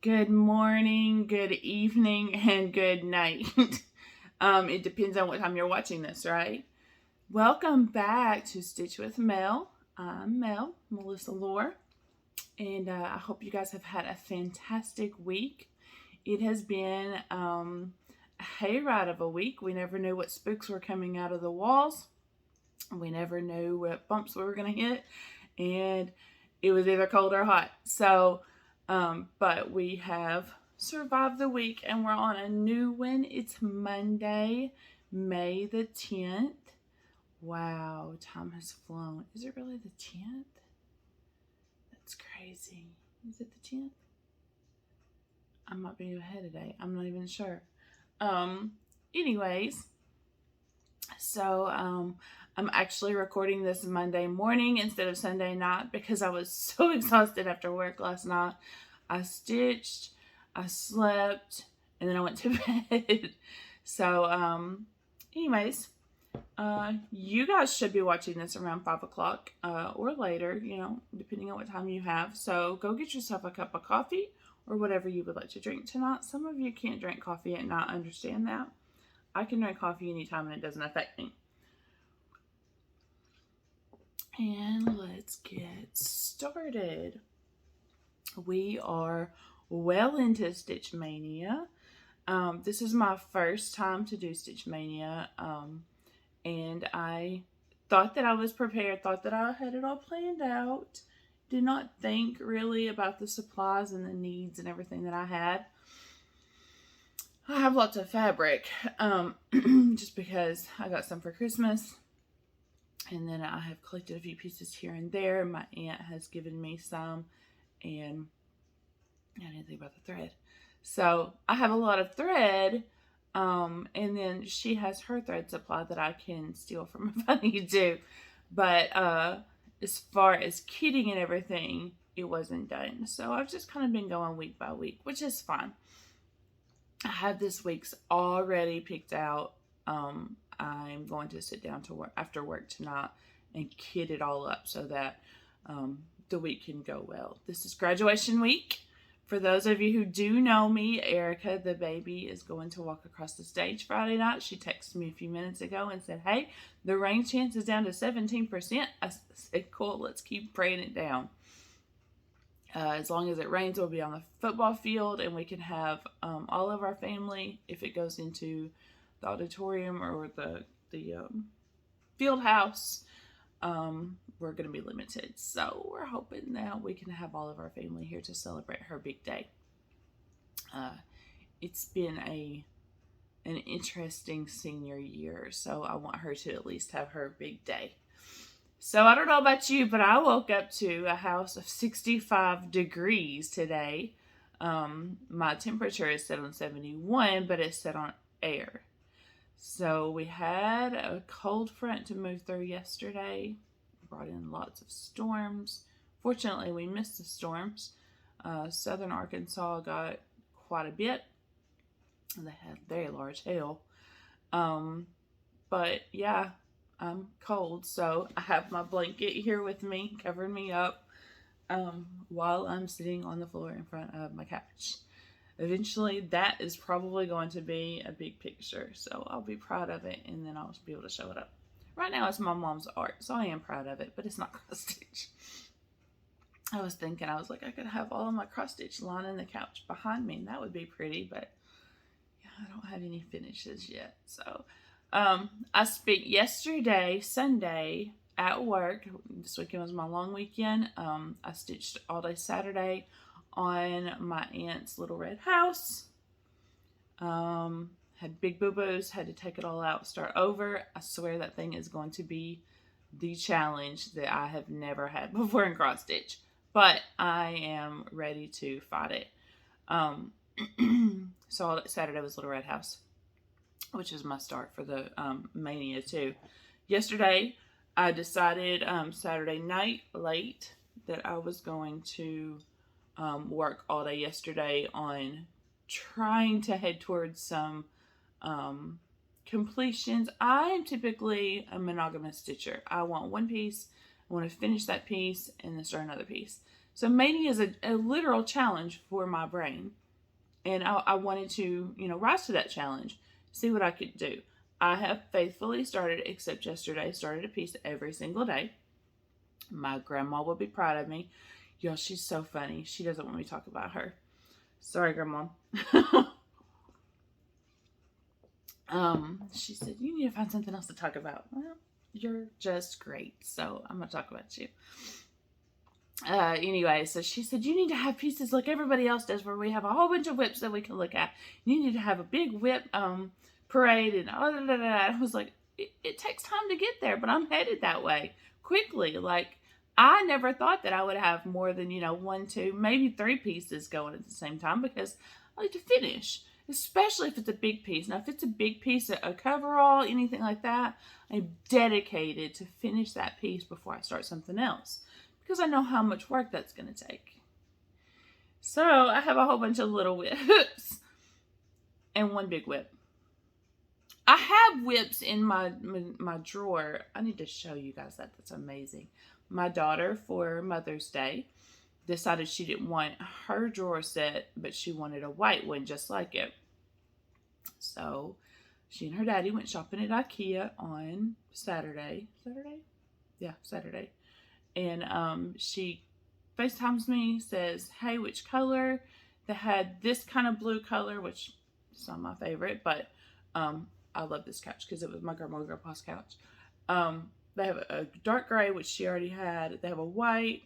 Good morning, good evening, and good night. It depends on what time you're watching this, right? Welcome back to Stitch with Mel. I'm Mel, Melissa Lore, and I hope you guys have had a fantastic week. It has been a hayride of a week. We never knew what spooks were coming out of the walls. We never knew what bumps we were going to hit, and it was either cold or hot. But we have survived the week and we're on a new one. It's Monday, May the 10th. Wow, time has flown. Is it really the 10th? That's crazy. Is it the 10th? I might be ahead today. I'm not even sure. Anyways, I'm actually recording this Monday morning instead of Sunday night because I was so exhausted after work last night. I stitched, I slept, and then I went to bed. Anyways, you guys should be watching this around 5 o'clock or later, depending on what time you have. So go get yourself a cup of coffee or whatever you would like to drink tonight. Some of you can't drink coffee at night. Understand that. I can drink coffee anytime and it doesn't affect me. And let's get started. We are well into Stitch Mania. This is my first time to do Stitch Mania, and I thought that I was prepared, thought that I had it all planned out. Did not think really about the supplies and the needs and everything that I had. I have lots of fabric, just because I got some for Christmas. And then I have collected a few pieces here and there. My aunt has given me some, and I didn't think about the thread. So I have a lot of thread, and then she has her thread supply that I can steal from if I need to. But as far as kitting and everything, it wasn't done. So I've just kind of been going week by week, which is fine. I have this week's already picked out. I'm going to sit down to work after work tonight and kit it all up so that the week can go well. This is graduation week. For those of you who do know me, Erica, the baby, is going to walk across the stage Friday night. She texted me a few minutes ago and said, hey, the rain chance is down to 17%. I said, cool, let's keep praying it down. As long as it rains, we'll be on the football field and we can have all of our family. If it goes into the auditorium or the field house, we're going to be limited. So we're hoping that we can have all of our family here to celebrate her big day. It's been an interesting senior year, so I want her to at least have her big day. So I don't know about you, but I woke up to a house of 65 degrees today. My temperature is set on 71, but it's set on air. So we had a cold front to move through yesterday. Brought in lots of storms. Fortunately, we missed the storms. Southern Arkansas got quite a bit. They had very large hail. But yeah, I'm cold, so I have my blanket here with me, covering me up while I'm sitting on the floor in front of my couch. Eventually, that is probably going to be a big picture, so I'll be proud of it, and then I'll be able to show it up. Right now, it's my mom's art, so I am proud of it, but it's not cross-stitch. I was like, I could have all of my cross-stitch lining the couch behind me, and that would be pretty, but yeah, I don't have any finishes yet. So, I spent yesterday, Sunday, at work. This weekend was my long weekend. I stitched all day Saturday on my aunt's little red house. Had big boo-boos, had to take it all out, start over. I swear that thing is going to be the challenge that I have never had before in cross stitch, but I am ready to fight it. So all that Saturday was Little Red House, which is my start for the Mania too. Yesterday, I decided Saturday night late that I was going to work all day yesterday on trying to head towards some completions. I am typically a monogamous stitcher. I want one piece, I want to finish that piece, and then start another piece. So mania is a literal challenge for my brain. And I wanted to, rise to that challenge, see what I could do. I have faithfully started, except yesterday, started a piece every single day. My grandma will be proud of me. Y'all, she's so funny. She doesn't want me to talk about her. Sorry, Grandma. She said, you need to find something else to talk about. Well, you're just great. So I'm going to talk about you. Anyway, so she said, you need to have pieces like everybody else does where we have a whole bunch of whips that we can look at. You need to have a big whip parade and all that. I was like, it takes time to get there, but I'm headed that way quickly. Like, I never thought that I would have more than, 1, 2, maybe 3 pieces going at the same time because I like to finish, especially if it's a big piece. Now, if it's a big piece, a coverall, anything like that, I'm dedicated to finish that piece before I start something else because I know how much work that's going to take. So I have a whole bunch of little whips and one big whip. I have whips in my drawer. I need to show you guys that. That's amazing. My daughter, for Mother's Day, decided she didn't want her drawer set, but she wanted a white one just like it. So she and her daddy went shopping at IKEA on Saturday. Yeah, Saturday. And she FaceTimes me, says, hey, which color? They had this kind of blue color, which is not my favorite, but I love this couch because it was my grandma and grandpa's couch. They have a dark gray, which she already had. They have a white,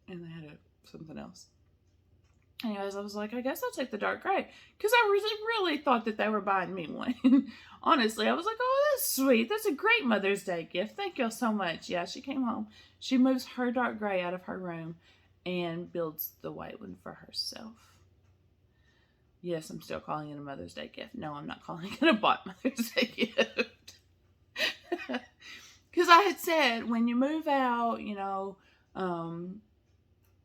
and they had something else. Anyways, I was like, I guess I'll take the dark gray because I really thought that they were buying me one. Honestly, I was like, oh, that's sweet. That's a great Mother's Day gift. Thank y'all so much. Yeah, she came home. She moves her dark gray out of her room and builds the white one for herself. Yes, I'm still calling it a Mother's Day gift. No, I'm not calling it a bought Mother's Day gift. Because I had said, when you move out,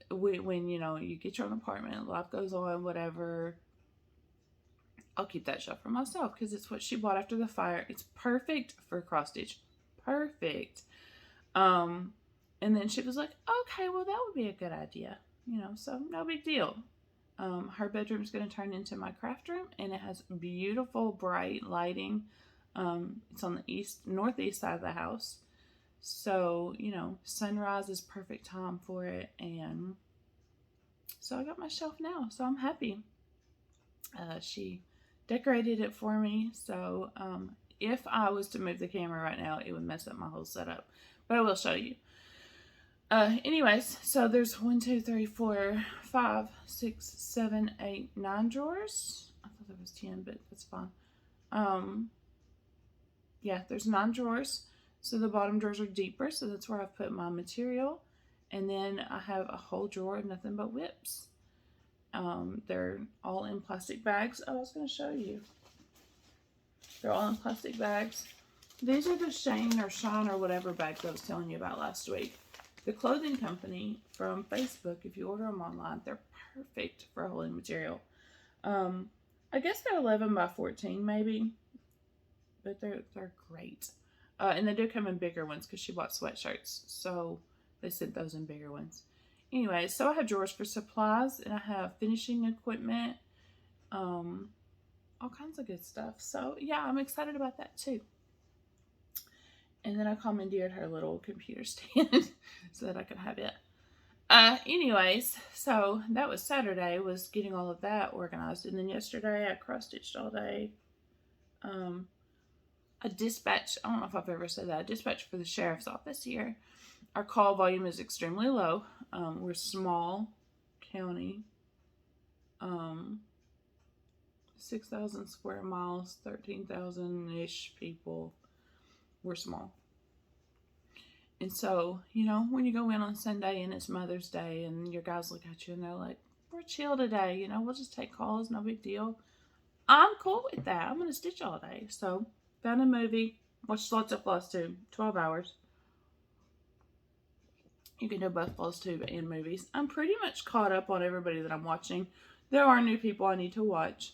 when you get your own apartment, life goes on, whatever, I'll keep that shelf for myself because it's what she bought after the fire. It's perfect for cross stitch. Perfect. And then she was like, okay, well, that would be a good idea. So no big deal. Her bedroom's going to turn into my craft room, and it has beautiful, bright lighting. It's on the northeast side of the house. So, sunrise is perfect time for it. And so I got my shelf now. So I'm happy. She decorated it for me. So if I was to move the camera right now, it would mess up my whole setup. But I will show you. Anyways, so there's 1, 2, 3, 4, 5, 6, 7, 8, 9 drawers. I thought there was 10, but that's fine. Yeah, there's 9 drawers. So the bottom drawers are deeper, so that's where I've put my material. And then I have a whole drawer of nothing but whips. They're all in plastic bags. Oh, I was going to show you. They're all in plastic bags. These are the Shane or Shine or whatever bags I was telling you about last week. The clothing company from Facebook, if you order them online, they're perfect for holding material. I guess they're 11 by 14 maybe, but they're great. And they do come in bigger ones because she bought sweatshirts, so they sent those in bigger ones. Anyway, so I have drawers for supplies, and I have finishing equipment, all kinds of good stuff. So yeah, I'm excited about that too. And then I commandeered her little computer stand so that I could have it. Anyways, so that was Saturday, was getting all of that organized. And then yesterday I cross-stitched all day. I dispatched, I don't know if I've ever said that, I dispatched for the sheriff's office here. Our call volume is extremely low. We're a small county. 6,000 square miles, 13,000-ish people. We're small. And so, when you go in on Sunday and it's Mother's Day and your guys look at you and they're like, we're chill today, we'll just take calls, no big deal. I'm cool with that. I'm going to stitch all day. So, found a movie, watched lots of Floss Tube, 12 hours. You can do both Floss Tube and movies. I'm pretty much caught up on everybody that I'm watching. There are new people I need to watch.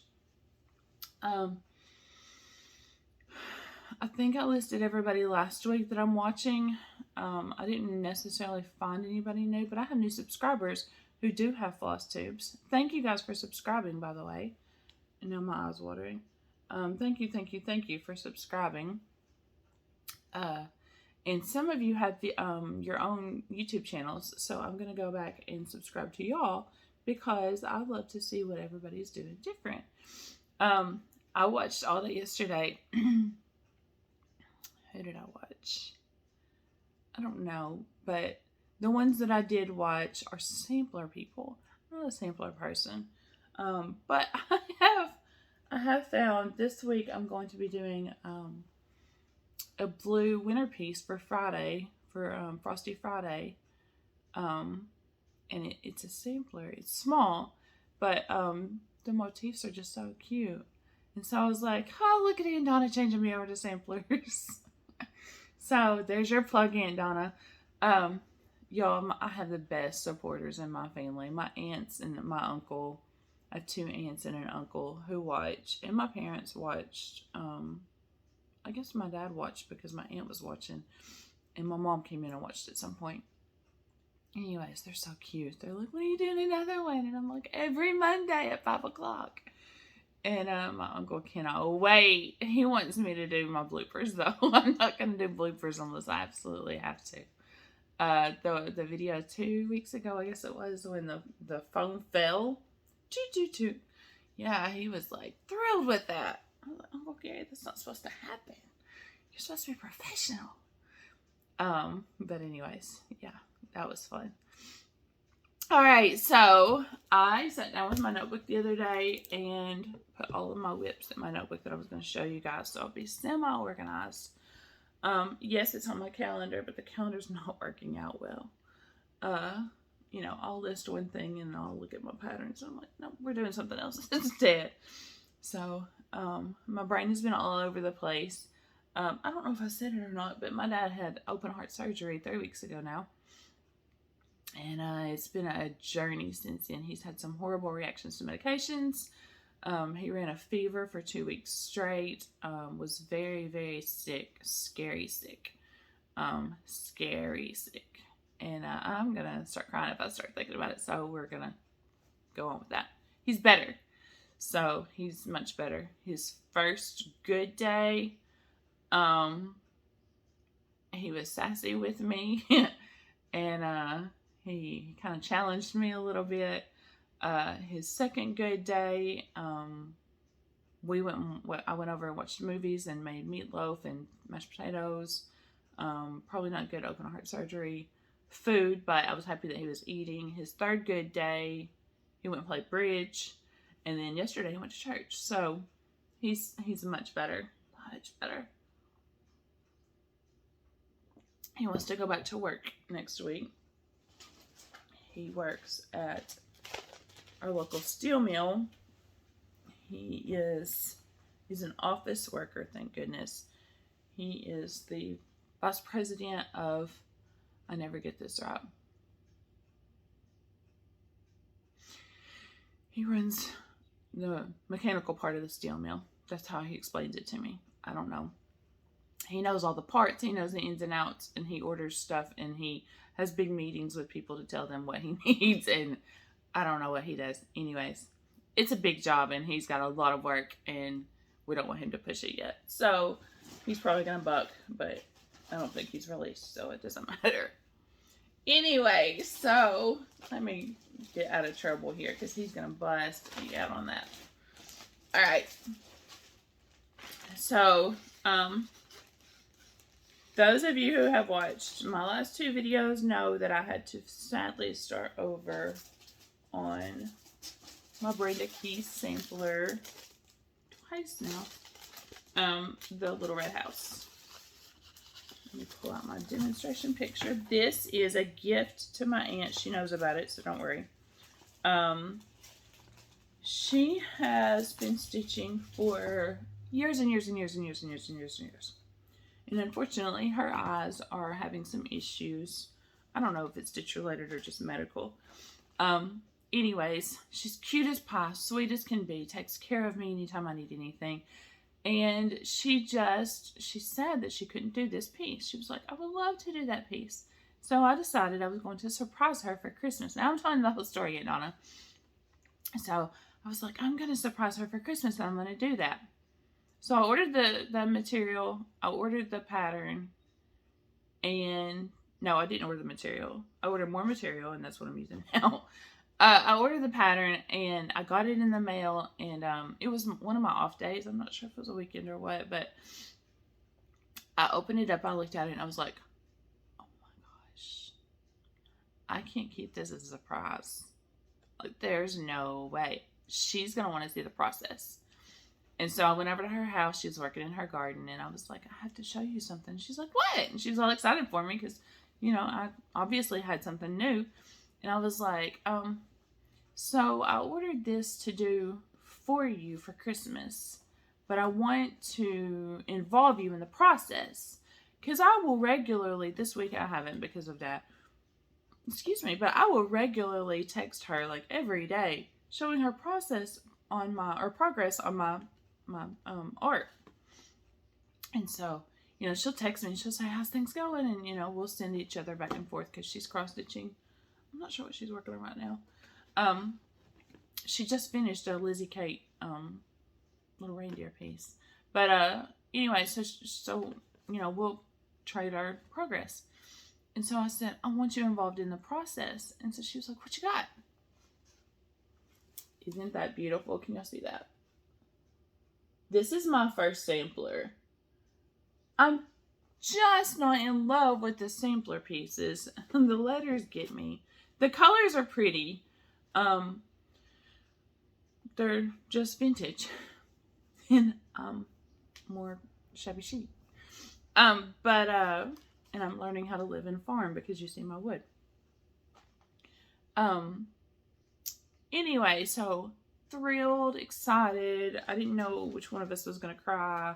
I think I listed everybody last week that I'm watching. I didn't necessarily find anybody new, but I have new subscribers who do have floss tubes. Thank you guys for subscribing, by the way. And now my eyes watering. Thank you for subscribing. And some of you have the, your own YouTube channels, so I'm going to go back and subscribe to y'all because I love to see what everybody's doing different. I watched all that yesterday. Who did I watch? I don't know, but the ones that I did watch are sampler people. I'm not a sampler person. But I have found this week I'm going to be doing a blue winter piece for Friday, for Frosty Friday. And it's a sampler. It's small, but the motifs are just so cute. And so I was like, oh, look at Aunt Donna changing me over to samplers. So there's your plug, Aunt Donna. Y'all, I have the best supporters in my family. My aunts and my uncle. I have 2 aunts and an uncle who watch. And my parents watched. I guess my dad watched because my aunt was watching. And my mom came in and watched at some point. Anyways, they're so cute. They're like, what are you doing another one? And I'm like, every Monday at 5 o'clock. And my uncle cannot wait. He wants me to do my bloopers, though. I'm not going to do bloopers unless I absolutely have to. The video 2 weeks ago, I guess it was, when the phone fell. Toot. Yeah, he was like thrilled with that. I was like, Uncle Gary, that's not supposed to happen. You're supposed to be professional. But anyways, yeah, that was fun. Alright, so I sat down with my notebook the other day and put all of my whips in my notebook that I was going to show you guys, so I'll be semi-organized. Yes, it's on my calendar, but the calendar's not working out well. You know, I'll list one thing and I'll look at my patterns and I'm like, no, we're doing something else instead. So, my brain has been all over the place. I don't know if I said it or not, but my dad had open heart surgery 3 weeks ago now. And it's been a journey since then. He's had some horrible reactions to medications. He ran a fever for 2 weeks straight. Was very, very sick. Scary sick. Scary sick. And I'm going to start crying if I start thinking about it. So we're going to go on with that. He's better. So he's much better. His first good day, he was sassy with me. And he kind of challenged me a little bit. His second good day, I went over and watched movies and made meatloaf and mashed potatoes. Probably not good open heart surgery food, but I was happy that he was eating. His third good day, he went and played bridge. And then yesterday he went to church. So he's much better. Much better. He wants to go back to work next week. He works at our local steel mill. He's an office worker, thank goodness. He is the vice president of, I never get this right. He runs the mechanical part of the steel mill. That's how he explains it to me. I don't know. He knows all the parts. He knows the ins and outs, and he orders stuff, and he has big meetings with people to tell them what he needs, and I don't know what he does. Anyways, it's a big job, and he's got a lot of work, and we don't want him to push it yet. So he's probably going to buck, but I don't think he's released, so it doesn't matter. Anyway, so let me get out of trouble here because he's going to bust me out on that. All right. So, those of you who have watched my last 2 videos know that I had to sadly start over on my Brenda Keys sampler twice now. The Little Red House. Let me pull out my demonstration picture. This is a gift to my aunt. She knows about it, so don't worry. She has been stitching for years and years and years and years and years and years and years. And unfortunately, her eyes are having some issues. I don't know if it's stitch related or just medical. Anyways, she's cute as pie, sweet as can be, takes care of me anytime I need anything. And she said that she couldn't do this piece. She was like, I would love to do that piece. So I decided I was going to surprise her for Christmas. Now I'm telling the whole story yet, Donna. So I was like, I'm going to surprise her for Christmas and I'm going to do that. So I ordered the material. I ordered the pattern. And no, I didn't order the material. I ordered more material, and that's what I'm using now. I ordered the pattern, and I got it in the mail, and it was one of my off days. I'm not sure if it was a weekend or what, but I opened it up, I looked at it, and I was like, oh my gosh, I can't keep this as a surprise. Like, there's no way. She's going to want to see the process. And so I went over to her house. She was working in her garden, and I was like, I have to show you something. She's like, what? And she was all excited for me because, I obviously had something new. And I was like, so I ordered this to do for you for Christmas, but I want to involve you in the process because I will regularly, this week I haven't because of that, but I will regularly text her like every day showing her progress on my art. And so, she'll text me and she'll say, how's things going? And, we'll send each other back and forth because she's cross-stitching. I'm not sure what she's working on right now. She just finished a Lizzie Kate little reindeer piece. But anyway, so we'll trade our progress. And so I said, I want you involved in the process. And so she was like, what you got? Isn't that beautiful? Can y'all see that? This is my first sampler. I'm just not in love with the sampler pieces. The letters get me. The colors are pretty. They're just vintage and more shabby chic. And I'm learning how to live in a farm because you see my wood. Anyway, so thrilled, excited. I didn't know which one of us was going to cry.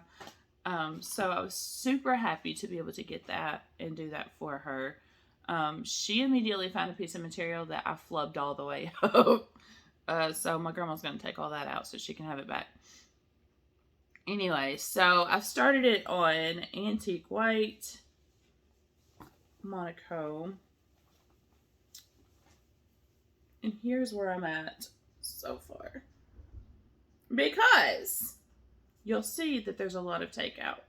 So I was super happy to be able to get that and do that for her. She immediately found a piece of material that I flubbed all the way up. So my grandma's going to take all that out so she can have it back. Anyway, so I've started it on Antique White monochrome. And here's where I'm at so far. Because you'll see that there's a lot of takeout.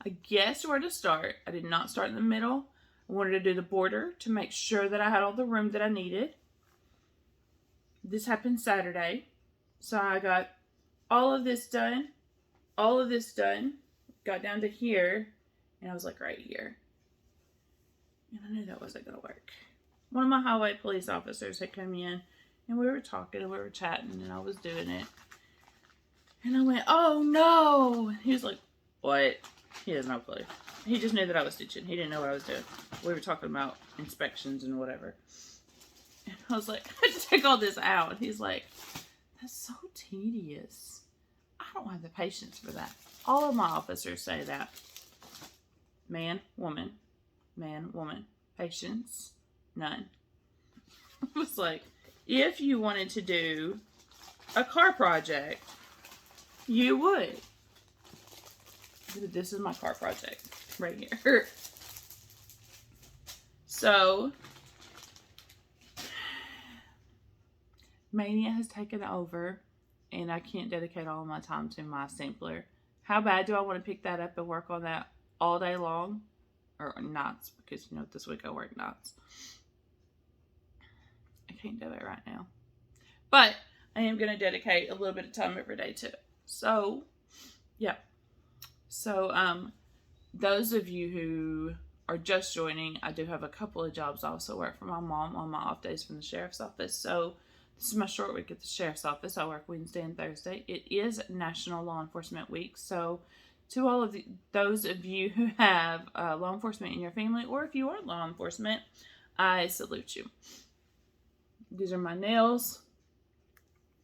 I guessed where to start. I did not start in the middle. I wanted to do the border to make sure that I had all the room that I needed. This happened Saturday. So I got all of this done. Got down to here. And I was like right here. And I knew that wasn't going to work. One of my highway police officers had come in. And we were talking and we were chatting. And I was doing it. And I went, oh no. He was like, what? He has no clue. He just knew that I was stitching. He didn't know what I was doing. We were talking about inspections and whatever. And I was like, I had to take all this out. And he's like, that's so tedious. I don't have the patience for that. All of my officers say that. Man, woman. Man, woman. Patience. None. I was like, if you wanted to do a car project, you would. This is my car project right here. So, Mania has taken over, and I can't dedicate all of my time to my sampler. How bad do I want to pick that up and work on that all day long? Or nights, because, this week I work nights. I can't do it right now. But I am going to dedicate a little bit of time every day to it. So, yeah. So, those of you who are just joining, I do have a couple of jobs. I also work for my mom on my off days from the sheriff's office. So, this is my short week at the sheriff's office. I work Wednesday and Thursday. It is National Law Enforcement Week. So, to all of those of you who have law enforcement in your family, or if you aren't law enforcement, I salute you. These are my nails.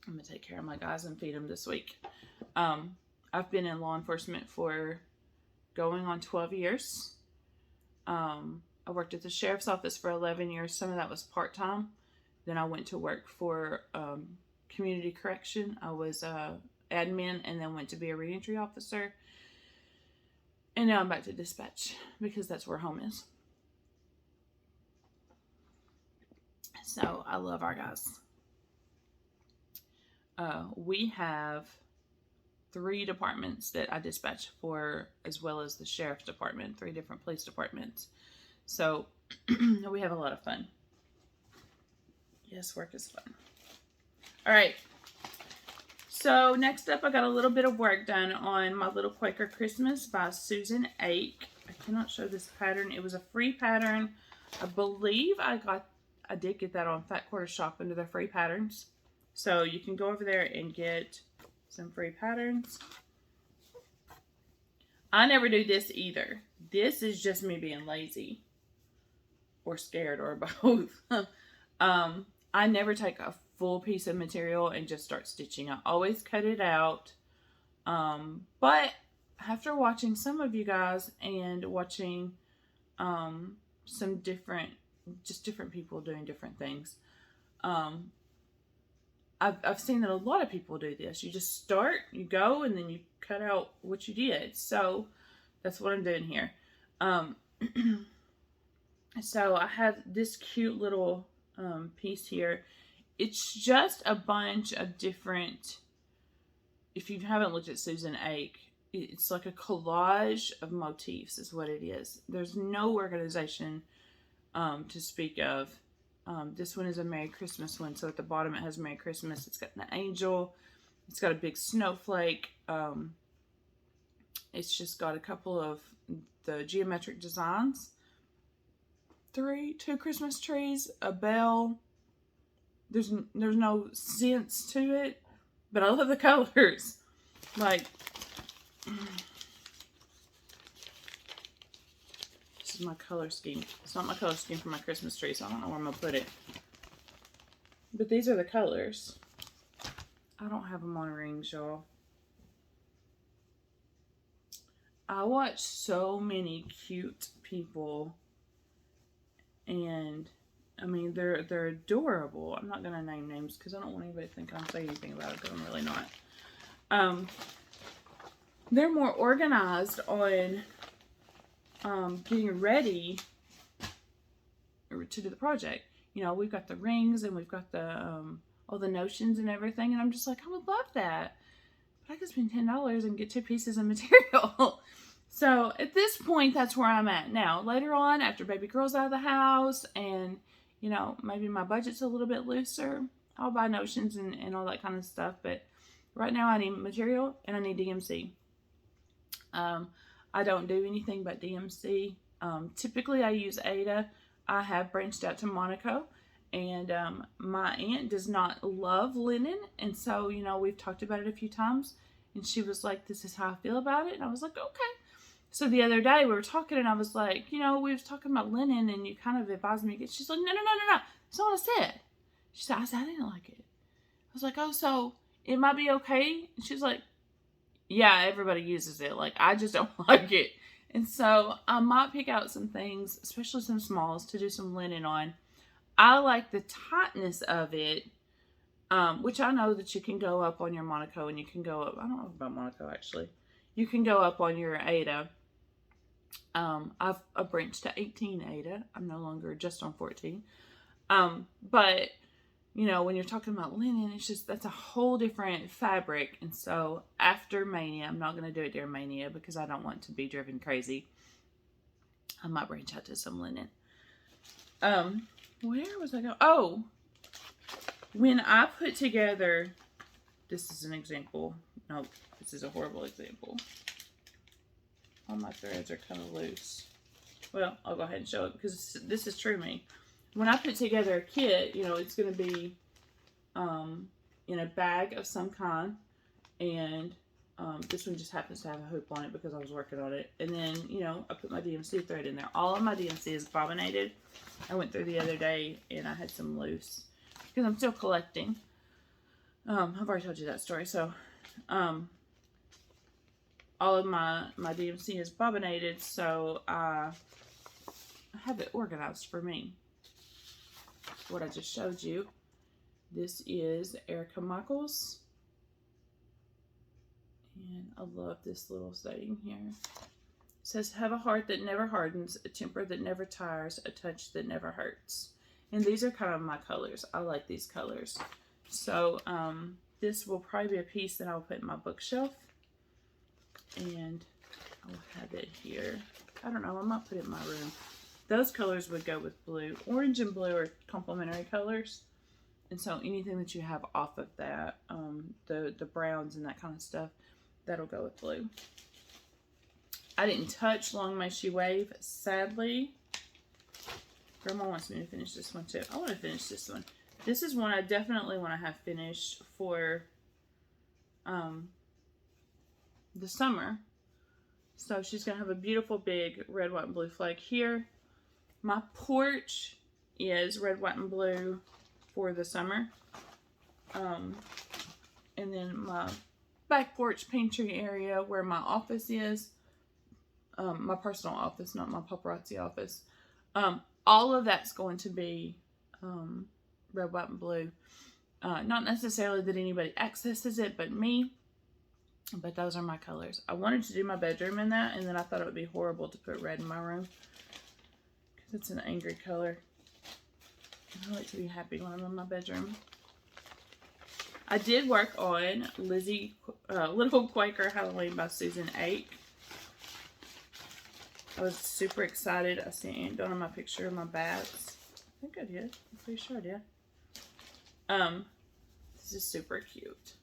I'm going to take care of my guys and feed them this week. I've been in law enforcement for going on 12 years. I worked at the sheriff's office for 11 years. Some of that was part-time. Then I went to work for community correction. I was admin and then went to be a reentry officer. And now I'm back to dispatch because that's where home is. So I love our guys. We have 3 departments that I dispatch for, as well as the sheriff's department, 3 different police departments. So we have a lot of fun. Yes, work is fun. All right. So next up, I got a little bit of work done on my Little Quaker Christmas by Susan Ake. I cannot show this pattern. It was a free pattern. I believe I did get that on Fat Quarter Shop under their free patterns. So you can go over there and get some free patterns. I never do this either. This is just me being lazy or scared or both. I never take a full piece of material and just start stitching. I always cut it out. But after watching some of you guys and watching some different people doing different things, I've seen that a lot of people do this. You just start, you go, and then you cut out what you did. So that's what I'm doing here. So I have this cute little piece here. It's just a bunch of different, if you haven't looked at Susan Ake, it's like a collage of motifs is what it is. There's no organization to speak of. This one is a Merry Christmas one. So at the bottom it has Merry Christmas. It's got an angel. It's got a big snowflake. It's just got a couple of the geometric designs. 2 Christmas trees, a bell. There's no sense to it, but I love the colors. Like, this is my color scheme. It's not my color scheme for my Christmas tree, so I don't know where I'm going to put it. But these are the colors. I don't have them on rings, y'all. I watch so many cute people, and I mean, they're adorable. I'm not going to name names because I don't want anybody to think I'm saying anything about it, because I'm really not. They're more organized on getting ready to do the project. You know, we've got the rings and we've got the all the notions and everything, and I'm just like, I would love that, but I could spend $10 and get 2 pieces of material. So at this point, that's where I'm at now. Later on, after baby girl's out of the house and, you know, maybe my budget's a little bit looser, I'll buy notions and all that kind of stuff. But right now I need material and I need DMC. I don't do anything but DMC. Typically I use Aida. I have branched out to Monaco, and my aunt does not love linen. And so, you know, we've talked about it a few times, and she was like, this is how I feel about it. And I was like, okay. So the other day we were talking, and I was like, you know, we was talking about linen, and you kind of advised me. She's like, no. That's not what I said. She said, I didn't like it. I was like, oh, so it might be okay. And she's like, yeah, everybody uses it. Like, I just don't like it. And so I might pick out some things, especially some smalls, to do some linen on. I like the tightness of it, which I know that you can go up on your Monaco, and you can go up, I don't know about Monaco actually. You can go up on your Aida. I've branched to 18 Aida. I'm no longer just on 14. But, you know, when you're talking about linen, it's just, that's a whole different fabric. And so after Mania, I'm not going to do it during Mania because I don't want to be driven crazy. I might branch out to some linen. Where was I going? Oh, when I put together, this is an example. Nope, this is a horrible example. All my threads are kind of loose. Well, I'll go ahead and show it because this is true me. When I put together a kit, you know, it's going to be in a bag of some kind. And this one just happens to have a hoop on it because I was working on it. And then, you know, I put my DMC thread in there. All of my DMC is bobbinated. I went through the other day and I had some loose because I'm still collecting. I've already told you that story. So, all of my DMC is bobbinated, so I have it organized for me. What I just showed you. This is Erica Michaels. And I love this little saying here. It says, have a heart that never hardens, a temper that never tires, a touch that never hurts. And these are kind of my colors. I like these colors. So this will probably be a piece that I'll put in my bookshelf. And I'll have it here. I don't know, I might put it in my room. Those colors would go with blue. Orange and blue are complementary colors. And so anything that you have off of that, the browns and that kind of stuff, that'll go with blue. I didn't touch Long May She Wave, sadly. Grandma wants me to finish this one too. I want to finish this one. This is one I definitely want to have finished for the summer. So she's going to have a beautiful big red, white, and blue flag here. My porch is red, white, and blue for the summer. And then my back porch pantry area where my office is, my personal office, not my paparazzi office. All of that's going to be red, white, and blue. Not necessarily that anybody accesses it but me, but those are my colors. I wanted to do my bedroom in that, and then I thought it would be horrible to put red in my room because it's an angry color. I like to be happy when I'm in my bedroom. I did work on Lizzie, Little Quaker Halloween by Susan Ake. I was super excited. I sent Donna my picture of my bats. I think I did. I'm pretty sure I did. This is super cute.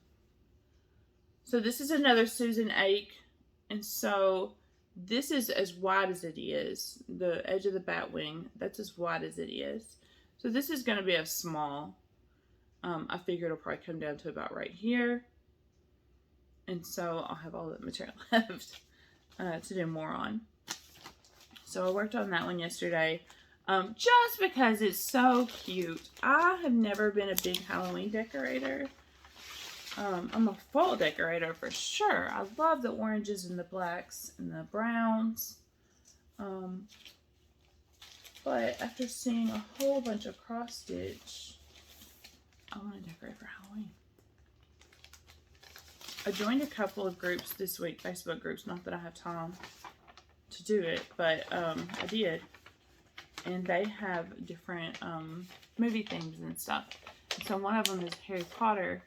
So this is another Susan Ake. And so this is as wide as it is. The edge of the bat wing, that's as wide as it is. So this is going to be a small. I figure it'll probably come down to about right here. And so I'll have all the material left to do more on. So I worked on that one yesterday. Just because it's so cute. I have never been a big Halloween decorator. I'm a fall decorator for sure. I love the oranges and the blacks and the browns. But after seeing a whole bunch of cross stitch, I want to decorate for Halloween. I joined a couple of groups this week, Facebook groups. Not that I have time to do it, but I did. And they have different movie themes and stuff. And so one of them is Harry Potter.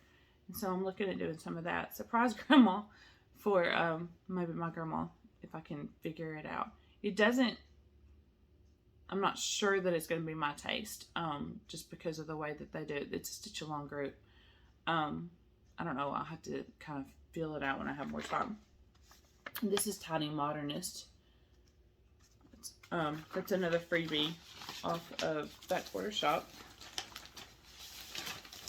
And so I'm looking at doing some of that. Surprise Grandma for maybe my grandma, if I can figure it out. It doesn't, I'm not sure that it's going to be my taste, just because of the way that they do it. It's a stitch along group. I don't know. I'll have to kind of feel it out when I have more time. And this is Tiny Modernist. That's another freebie off of Back Quarter Shop.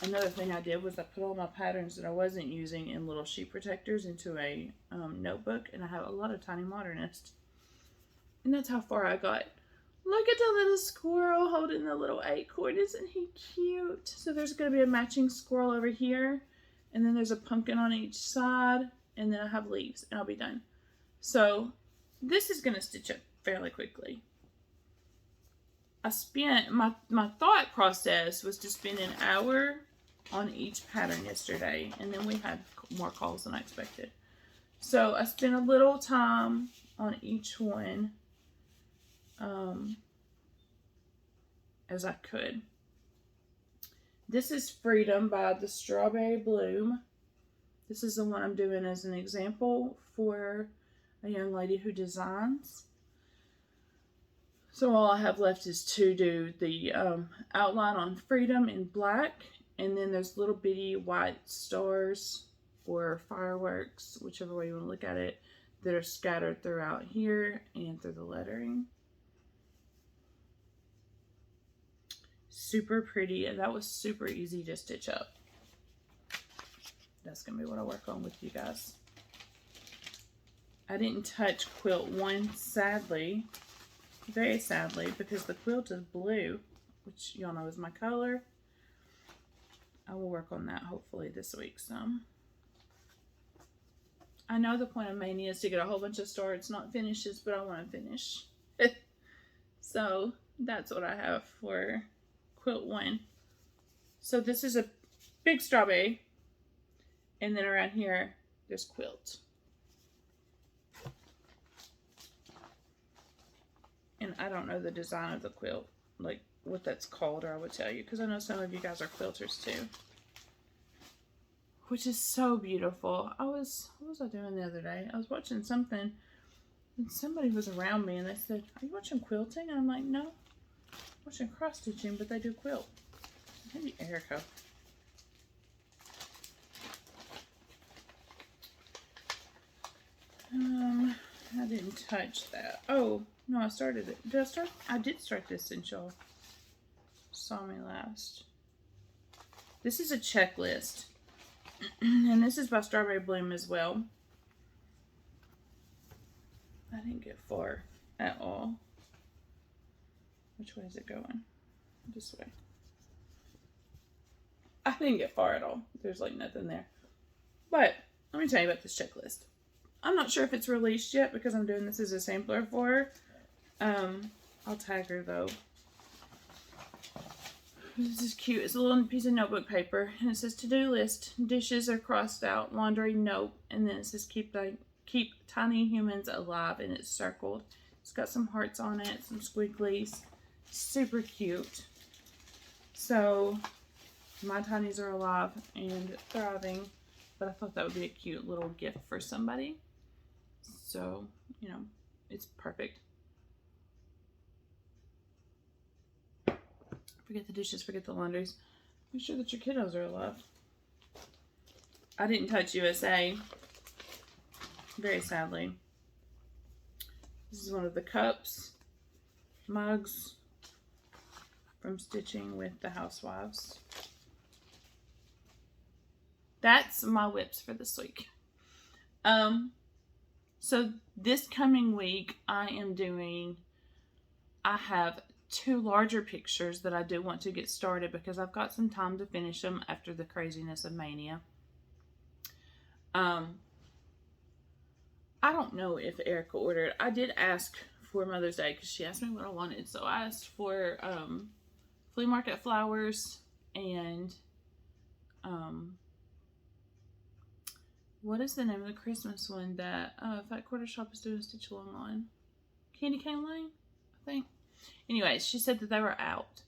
Another thing I did was I put all my patterns that I wasn't using in little sheet protectors into a notebook, and I have a lot of Tiny Modernist. And that's how far I got. Look at the little squirrel holding the little acorn. Isn't he cute? So there's going to be a matching squirrel over here, and then there's a pumpkin on each side, and then I have leaves, and I'll be done. So this is going to stitch up fairly quickly. I spent, my thought process was to spend an hour on each pattern yesterday, and then we had more calls than I expected. So I spent a little time on each one as I could. This is Freedom by the Strawberry Bloom. This is the one I'm doing as an example for a young lady who designs. So all I have left is to do the outline on Freedom in black, and then there's little bitty white stars or fireworks, whichever way you want to look at it, that are scattered throughout here and through the lettering. Super pretty, and that was super easy to stitch up. That's going to be what I work on with you guys. I didn't touch quilt 1, sadly. Very sadly, because the quilt is blue, which y'all know is my color. I will work on that hopefully this week some. I know the point of Mania is to get a whole bunch of starts, not finishes, but I want to finish. So that's what I have for quilt 1. So this is a big strawberry, and then around here there's quilt. And I don't know the design of the quilt, like what that's called, or I would tell you, because I know some of you guys are quilters too. Which is so beautiful. What was I doing the other day? I was watching something, and somebody was around me, and they said, "Are you watching quilting?" And I'm like, "No, I'm watching cross stitching, but they do quilt." Maybe Erica. I didn't touch that. Oh, no, I started it. Did I start? I did start this since y'all saw me last. This is a checklist. And this is by Strawberry Bloom as well. I didn't get far at all. Which way is it going? This way. I didn't get far at all. There's like nothing there. But let me tell you about this checklist. I'm not sure if it's released yet because I'm doing this as a sampler for her. I'll tag her though. This is cute. It's a little piece of notebook paper, and it says to-do list. Dishes are crossed out. Laundry, nope. And then it says keep tiny humans alive, and it's circled. It's got some hearts on it, some squigglies. Super cute. So my tinies are alive and thriving, but I thought that would be a cute little gift for somebody. So, you know, it's perfect. Forget the dishes, forget the laundries. Make sure that your kiddos are alive. I didn't touch USA, very sadly. This is one of the cups, mugs from Stitching with the Housewives. That's my whips for this week. So this coming week I have 2 larger pictures that I do want to get started because I've got some time to finish them after the craziness of Mania. I don't know if Erica ordered. I did ask for Mother's Day because she asked me what I wanted. So I asked for flea market flowers and what is the name of the Christmas one that Fat Quarter Shop is doing a stitch along on? Candy Cane Lane, I think. Anyways, she said that they were out.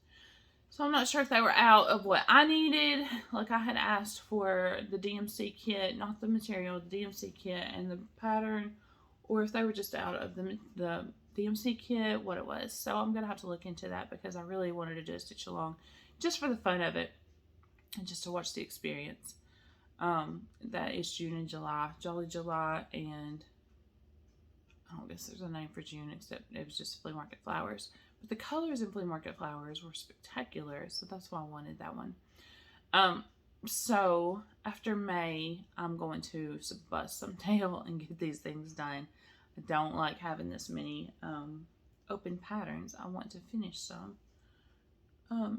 So I'm not sure if they were out of what I needed. Like I had asked for the DMC kit, not the material, the DMC kit and the pattern, or if they were just out of the DMC kit, what it was. So I'm going to have to look into that because I really wanted to do a stitch along just for the fun of it and just to watch the experience. That is June and July, Jolly July, and I don't guess there's a name for June except it was just Flea Market Flowers. But the colors in Flea Market Flowers were spectacular, so that's why I wanted that one. So after May, I'm going to bust some tail and get these things done. I don't like having this many open patterns. I want to finish some,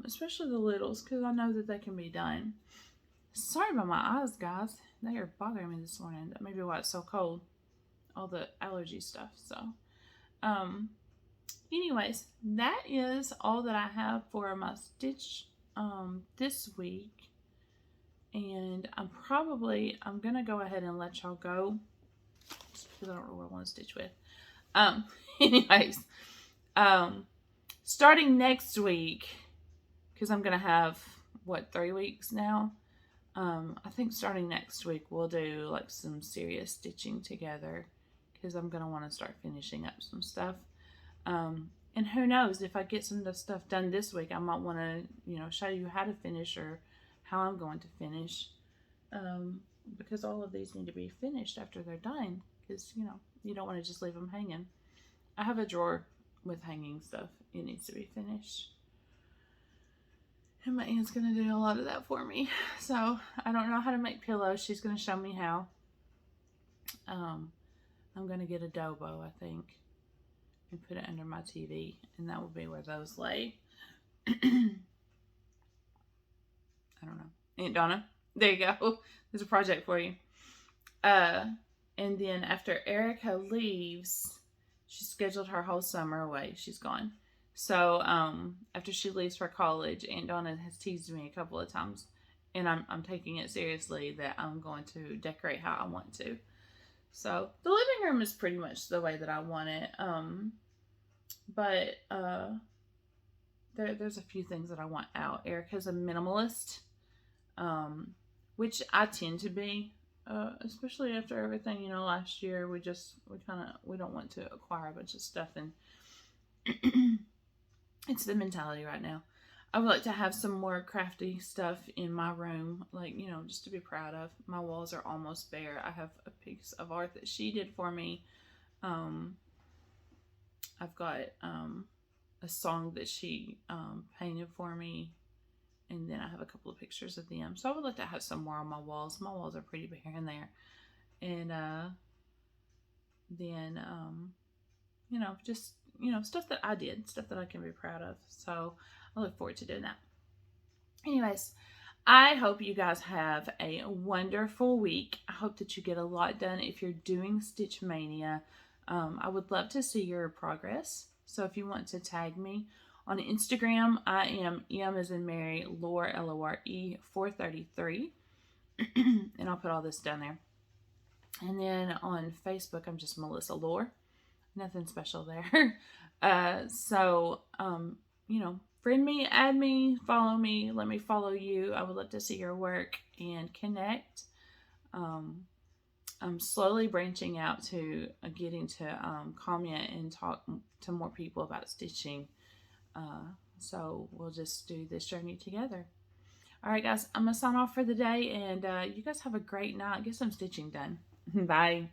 especially the littles, because I know that they can be done. Sorry about my eyes, guys. They are bothering me this morning. That may be why it's so cold. All the allergy stuff. So, anyways, that is all that I have for my stitch this week. And I'm going to go ahead and let y'all go. Just because I don't know what I want to stitch with. Anyways, starting next week, because I'm going to have, 3 weeks now? I think starting next week we'll do like some serious stitching together because I'm going to want to start finishing up some stuff. And who knows, if I get some of the stuff done this week, I might want to, show you how to finish or how I'm going to finish. Because all of these need to be finished after they're done because, you don't want to just leave them hanging. I have a drawer with hanging stuff. It needs to be finished. And my aunt's going to do a lot of that for me. So, I don't know how to make pillows. She's going to show me how. I'm going to get a Dobo, I think, and put it under my TV. And that will be where those lay. I don't know. Aunt Donna, there you go. There's a project for you. And then after Erica leaves, she scheduled her whole summer away. She's gone. So, after she leaves for college, Aunt Donna has teased me a couple of times, and I'm taking it seriously that I'm going to decorate how I want to. So, the living room is pretty much the way that I want it. But there's a few things that I want out. Erica's a minimalist, which I tend to be, especially after everything, last year we don't want to acquire a bunch of stuff, and it's the mentality right now. I would like to have some more crafty stuff in my room, like, just to be proud of. My walls are almost bare. I have a piece of art that she did for me. Um, I've got a song that she painted for me, and then I have a couple of pictures of them. So I would like to have some more on my walls. My walls are pretty bare in there. And then, just, stuff that I did, stuff that I can be proud of. So I look forward to doing that. Anyways, I hope you guys have a wonderful week. I hope that you get a lot done if you're doing Stitch Mania. I would love to see your progress. So if you want to tag me on Instagram, I am M as in Mary, Lore, Lore 433. And I'll put all this down there. And then on Facebook, I'm just Melissa Lore. Nothing special there. Friend me, add me, follow me, let me follow you. I would love to see your work and connect. I'm slowly branching out to getting to comment and talk to more people about stitching. So we'll just do this journey together. All right, guys, I'm going to sign off for the day, and you guys have a great night. Get some stitching done. Bye.